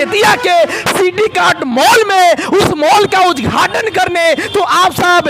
बेतिया के city cart mall में, उस मॉल का उद्घाटन करने। तो आप सब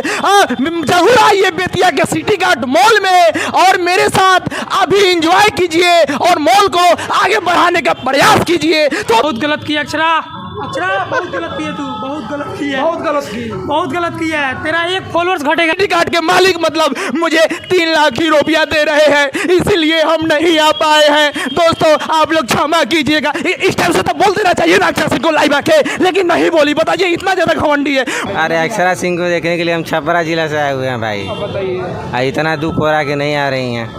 जरूर आइए बेतिया के सिटी कार्ट मॉल में और मेरे साथ अभी एंजॉय कीजिए और मॉल को आगे बढ़ाने का प्रयास कीजिए। तो बहुत गलत किया अक्षरा, बहुत गलत किया तू, बहुत गलत किया, बहुत गलत किया है। तेरा एक फॉलोअर्स घटेगा। सिटी कार्ट के मालिक मतलब मुझे 3 लाख ही रुपया दे रहे हैं, इसलिए हम नहीं आ पाए हैं। दोस्तों आप लोग क्षमा कीजिएगा। इस टाइम से तो बोल देना चाहिए ना अक्षरा सिंह को लाइव आके, लेकिन नहीं बोली। बताइए इतना ज्यादा घमंडी है। अरे अक्षरा सिंह को देखने के लिए हम छपरा जिला से आए हुए हैं भाई। इतना दुख हो रहा कि नहीं आ रही हैं।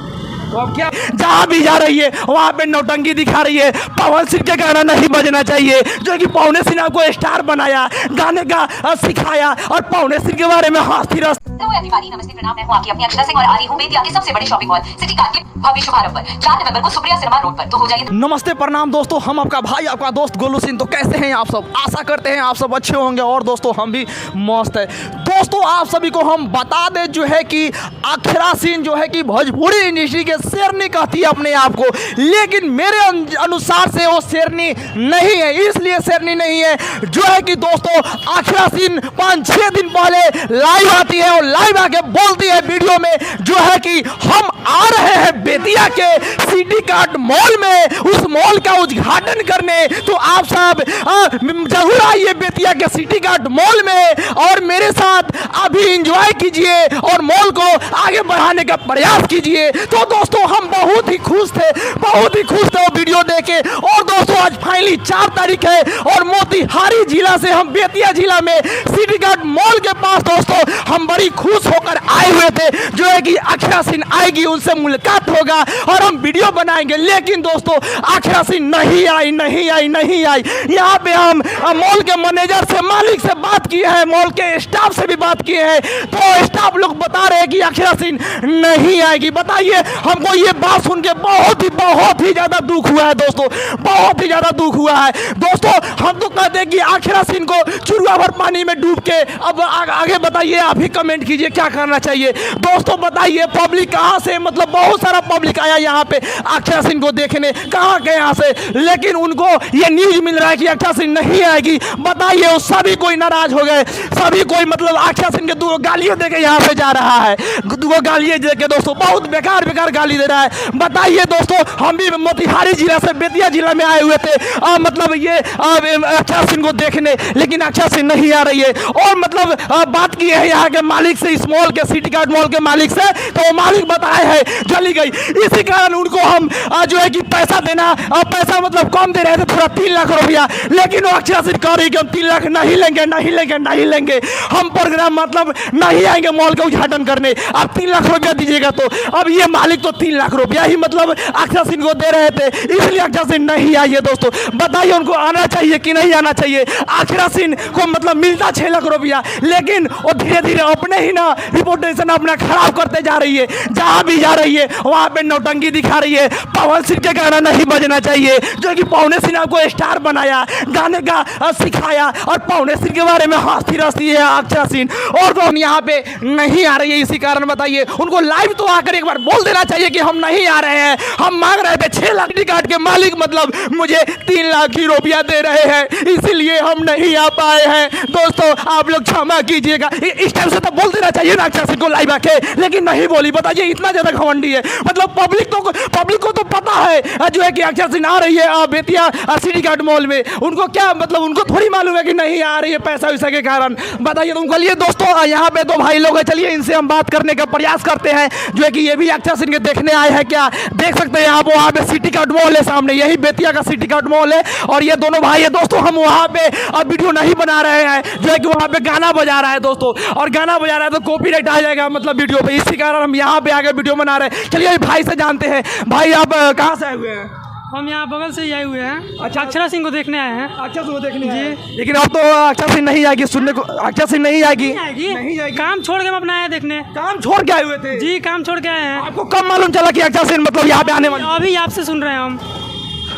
तो अब क्या, जहाँ भी जा रही है वहाँ पे नौटंकी दिखा रही है। पवन सिंह के गाना नहीं बजना चाहिए, जो कि पवन सिंह को स्टार बनाया, गाने का सिखाया और पवन सिंह के बारे में हंसती रह। नमस्ते, प्रणाम। मैं हूं आपकी अपनी अक्षरा सिंह और आ रही हूं बेतिया के सबसे बड़े शॉपिंग मॉल सिटी कार्ट के भव्य शुभारंभ पर 4 नवंबर को सुप्रिया सिनेमा रोड पर। तो हो जाइए। नमस्ते, प्रणाम दोस्तों, हम आपका भाई, आपका दोस्त गोलू सिंह। तो कैसे हैं आप सब? आशा करते हैं आप सब अच्छे होंगे और दोस्तों हम भी मस्त है। दोस्तों आप सभी को हम बता दें जो है कि अक्षरा सिंह जो है कि भोजपुरी इंडस्ट्री के शेरनी कहती है अपने आप को, लेकिन मेरे अनुसार से वो शेरनी नहीं है। इसलिए शेरनी नहीं है जो है कि दोस्तों अक्षरा सिंह 5-6 दिन पहले लाइव आती है और लाइव आके बोलती है वीडियो में जो है कि हम आ रहे हैं बेतिया के सिटी कार्ट मॉल में, उस मॉल का उद्घाटन करने। तो आप सब जरूर आइए बेतिया के सिटी कार्ट मॉल में और मेरे साथ अभी एंजॉय कीजिए और मॉल को आगे बढ़ाने का प्रयास कीजिए। तो दोस्तों हम बहुत ही खुश थे वो वीडियो देखे। और दोस्तों आज फाइनली 4 तारीख है और मोतिहारी जिला से हम बेतिया जिला में सिटी कार्ट मॉल के पास दोस्तों हम बड़ी खुश होकर आए हुए थे जो है कि अक्षरा सिंह आएगी, उनसे मुलाकात होगा और हम वीडियो बनाएंगे। लेकिन दोस्तों अक्षरा सिंह नहीं आई। यहाँ पे हम मॉल के मैनेजर से, मालिक से बात किए हैं, मॉल के स्टाफ से भी बात किए हैं। तो स्टाफ लोग बता रहे हैं कि अक्षरा सिंह नहीं आएगी। बताइए, हमको ये बात सुन के बहुत ही ज्यादा दुख हुआ है दोस्तों, बहुत ही ज्यादा दुख हुआ है दोस्तों। हम तो कहते हैं कि अक्षरा सिंह को चुरुआ भर पानी में डूब के। अब आगे बताइए, आप ही कमेंट कीजिए क्या करना चाहिए दोस्तों। बताइए पब्लिक कहाँ से, मतलब बहुत सारा पब्लिक आया यहाँ पे अक्षरा सिंह को देखने, कहाँ के यहाँ से, लेकिन उनको ये न्यूज मिल रहा है कि अक्षरा सिंह नहीं आएगी। बताइए, सभी कोई नाराज हो गए, सभी कोई मतलब अक्षरा सिंह के 2 गालियां देके यहाँ पे जा रहा है, 2 गालियां देके दोस्तों, बहुत बेकार गाली दे रहा है। बताइए दोस्तों, हम भी मोतिहारी जिला से बेतिया जिला में आए हुए थे मतलब ये अक्षरा सिंह को देखने, लेकिन अक्षरा सिंह नहीं आ रही है। और मतलब बात की है यहाँ के मालिक से, इस मॉल के सिटी कार्ट मॉल के मालिक से, तो वो मालिक बताए है चली गई। इसी कारण उनको हम जो है कि पैसा देना, पैसा मतलब कम दे रहे थे थोड़ा 3 लाख रुपया, लेकिन वो अक्षरा सिंह कह रही कि हम 3 लाख नहीं लेंगे, हम प्रोग्राम मतलब नहीं आएंगे मॉल का उद्घाटन करने, आप 3 लाख रुपया दीजिएगा। तो अब ये मालिक तो 3 लाख रुपया ही मतलब अक्षरा सिंह को दे रहे थे, इसलिए अक्षरा सिंह नहीं आई है दोस्तों। बताइए उनको आना चाहिए कि नहीं आना चाहिए? अक्षरा सिंह को मतलब मिलता 6 लाख रुपया, लेकिन वो धीरे अपने ही ना रिपोर्टेशन अपना खराब करते जा रही है। जहाँ भी जा रही है वहाँ पे नौटंकी दिखा रही है। पवन सिंह के गाना नहीं बजना चाहिए, जो कि पवन सिंह को स्टार बनाया, गाने का सिखाया और पवन सिंह के बारे में हंसती है अक्षरा सिंह। और तो यहाँ पे नहीं आ रही है, इसी कारण बताइए उनको लाइव तो आकर एक बार बोल देना चाहिए कि हम नहीं आ रहे हैं, हम मांग रहे थे 6 लाख। सिटी कार्ट के मालिक मतलब मुझे 3 लाख ही रुपया दे रहे हैं, इसलिए हम नहीं आ पाए हैं। दोस्तों आप लोग क्षमा कीजिएगा। इस टाइम से तो बोल देना चाहिए ना अक्षरा सिंह को लाइव आके, लेकिन नहीं बोली। बताइए इतना ज्यादा घमंडी है, मतलब पब्लिक को तो पता है जो है कि अक्षरा सिंह आ रही है बेतिया सिटी कार्ट मॉल में, उनको क्या मतलब, उनको थोड़ी मालूम है कि नहीं आ रही है पैसा वैसा के कारण। बताइए तुमको। लिए दोस्तों यहाँ पे 2 भाई लोग हैं, चलिए इनसे हम बात करने का प्रयास करते हैं जो है कि ये भी अक्षरा सिंह के देखने आए हैं क्या। देख सकते हैं आप वहाँ पे सिटी कार्ट मॉल है सामने, यही बेतिया का सिटी कार्ट मॉल है और ये दोनों भाई है दोस्तों। हम वहाँ पे अब वीडियो नहीं बना रहे हैं जो है कि वहाँ पे गाना बजा रहा है दोस्तों, और गाना बजा रहा है तो कॉपीराइट आ जाएगा मतलब वीडियो पे, इसी कारण हम यहाँ पे आके वीडियो बना रहे हैं। चलिए भाई से जानते हैं। भाई आप कहाँ से आए हुए हैं? हम यहाँ बगल से ही आए हुए हैं। अच्छा, अक्षरा सिंह को देखने आए हैं। अक्षरा सिंह को देखने जी, लेकिन अब तो अक्षरा सिंह नहीं आएगी, सुनने को अक्षरा सिंह नहीं आएगी। काम छोड़ के हम अपना आए देखने। काम छोड़ के आए हुए थे जी, काम छोड़ के आए हैं। आपको कब मालूम चला कि अक्षरा सिंह मतलब यहाँ पे आने वाली? अभी आपसे सुन रहे हैं हम।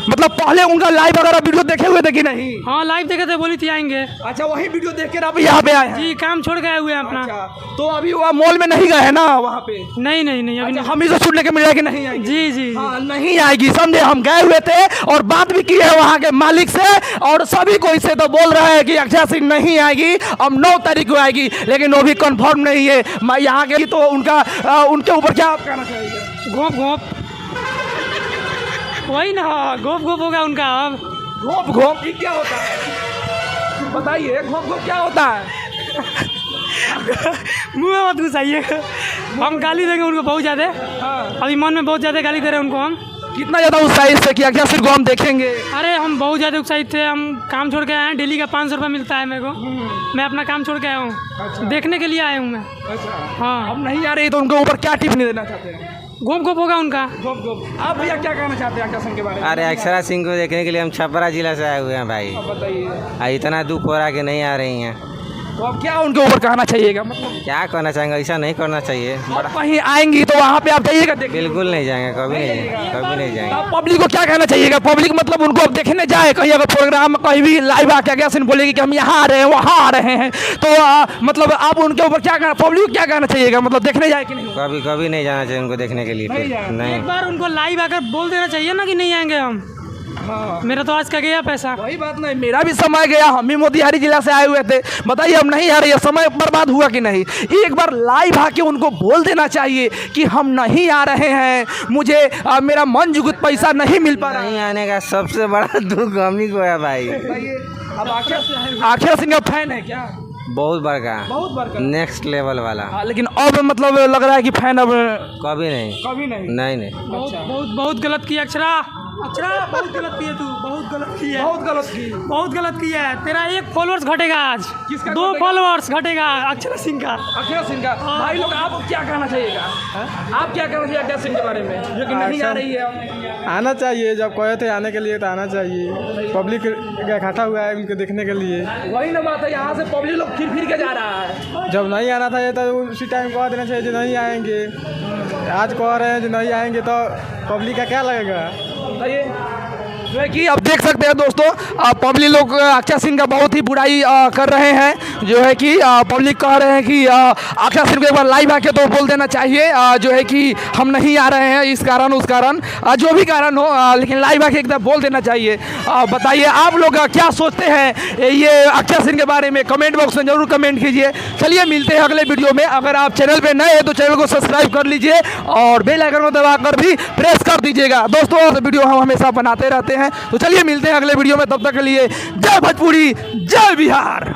मतलब पहले उनका लाइव वगैरह वीडियो देखे हुए थे कि नहीं? हाँ लाइव देखे थे, बोली थी आएंगे। अच्छा, वही वीडियो देख कर आप यहाँ पे आए हैं? जी काम छोड़ के आए हुए हैं अपना। अच्छा, तो अभी वह मॉल में नहीं गए हैं ना वहाँ पे? नहीं नहीं नहीं अभी अच्छा, हम ही से सुनने के मिल रहा है कि नहीं आएगी? जी जी हाँ, नहीं आएगी, समझे। हम गए हुए थे और बात भी की है वहाँ के मालिक से, और सभी को इससे तो बोल रहे हैं कि अक्षरा सिंह नहीं आएगी, अब 9 तारीख को आएगी, लेकिन वो भी कंफर्म नहीं है। मैं यहाँ के तो उनके ऊपर क्या आप कहना चाहिए? घोप घोप वही ना, घोप घोप होगा उनका। अब घोप घोप ये क्या होता है, बताइए। घोप घोप क्या होता है? मुँह में मत घुसाइए, हम गाली देंगे उनको बहुत ज़्यादा। अभी मन में बहुत ज़्यादा गाली दे रहे हैं उनको हम। कितना ज़्यादा उत्साहित से किया क्या सिर्फ को हम देखेंगे? अरे हम बहुत ज़्यादा उत्साहित थे, हम काम छोड़ के आए हैं। डेली का 500 रुपये मिलता है मेरे को, मैं अपना काम छोड़ के आया हूँ। अच्छा। देखने के लिए आया हूँ मैं। अच्छा, हाँ अब नहीं आ रही तो उनके ऊपर क्या टिप्पणी देना चाहते हैं? घोप घोप होगा उनका। घोप घोप। आप भैया क्या कहना चाहते हैं अक्षरा सिंह के बारे में? अरे अक्षरा सिंह को देखने के लिए हम छपरा जिला से आए हुए हैं भाई। अब बताइए, इतना दुख हो रहा कि नहीं आ रही हैं। तो अब क्या उनके ऊपर कहना चाहिएगा? मतलब क्या करना चाहेंगे, ऐसा नहीं करना चाहिए। अब कहीं आएंगी तो वहाँ पे आप जाइएगा देखिए? बिल्कुल नहीं जाएंगे, कभी नहीं जाएंगे, कभी नहीं जाएंगे। आप पब्लिक को क्या कहना चाहिएगा? पब्लिक मतलब उनको अब देखने जाए कहीं, अगर प्रोग्राम में कहीं भी लाइव आके अक्षरा सिंह बोलेगी कि हम यहाँ आ रहे हैं, वहाँ आ रहे हैं, तो मतलब आप उनके ऊपर क्या कहना, पब्लिक को क्या कहना चाहिएगा? मतलब देखने जाए कि नहीं? कभी कभी नहीं जाना चाहिए उनको देखने के लिए। नहीं जाना। नहीं, एक बार उनको लाइव आकर बोल देना चाहिए ना कि नहीं आएंगे हम। हाँ, मेरा तो आज का गया पैसा। वही बात नहीं, मेरा भी समय गया, हम भी मोतिहारी जिला से आए हुए थे। बताइए अब नहीं आ रही है, समय बर्बाद हुआ कि नहीं? एक बार लाइव आके उनको बोल देना चाहिए कि हम नहीं आ रहे हैं, मुझे मेरा मन जुगुत पैसा नहीं मिल पा रहा है। नहीं आने का सबसे बड़ा दुख हम ही को है भाई। बताइए, अब अक्षरा सिंह का फैन है क्या? बहुत बड़का, बहुत बड़का, नेक्स्ट लेवल वाला। हाँ, लेकिन अब मतलब लग रहा है कि फैन अब कभी नहीं, कभी नहीं। नहीं नहीं। बहुत बहुत बहुत गलत किया अक्षरा। अक्षरा बहुत गलत किया तू, बहुत गलत किया, बहुत गलत की। बहुत गलत किया है। तेरा 1 फॉलोअर्स घटेगा आज। किसका 2 घटेगा? फॉलोअर्स घटेगा अक्षरा सिंह का। अक्षरा सिंह का भाई लोग, आप क्या कहना चाहिएगा? आप क्या कहना चाहिए अक्षरा सिंह के बारे में, जो कि नहीं आ रही है? आना चाहिए, जब कहे थे आने के लिए तो आना चाहिए। पब्लिक इकट्ठा हुआ है उनको देखने के लिए। वही ना बात है, यहाँ से पब्लिक लोग फिर के जा रहा है। जब नहीं आना था तो उसी टाइम कह देना चाहिए जो नहीं आएंगे। आज कह रहे हैं जो नहीं आएंगे तो पब्लिक का क्या लगेगा? बताइए, जो है कि अब देख सकते हैं दोस्तों, पब्लिक लोग अक्षरा सिंह का बहुत ही बुराई कर रहे हैं। जो है कि पब्लिक कह रहे हैं कि अक्षरा सिंह को एक बार लाइव आके तो बोल देना चाहिए, जो है कि हम नहीं आ रहे हैं, इस कारण उस कारण, जो भी कारण हो, लेकिन लाइव आके एकदम बोल देना चाहिए। बताइए आप लोग क्या सोचते हैं ये अक्षरा सिंह के बारे में? कमेंट बॉक्स में जरूर कमेंट कीजिए। चलिए मिलते हैं अगले वीडियो में। अगर आप चैनल पे नए हैं तो चैनल को सब्सक्राइब कर लीजिए और बेल आइकन को दबाकर भी प्रेस कर दीजिएगा। दोस्तों वीडियो हम हमेशा बनाते रहते हैं, तो चलिए मिलते हैं अगले वीडियो में। तब तक के लिए जय भोजपुरी, जय बिहार।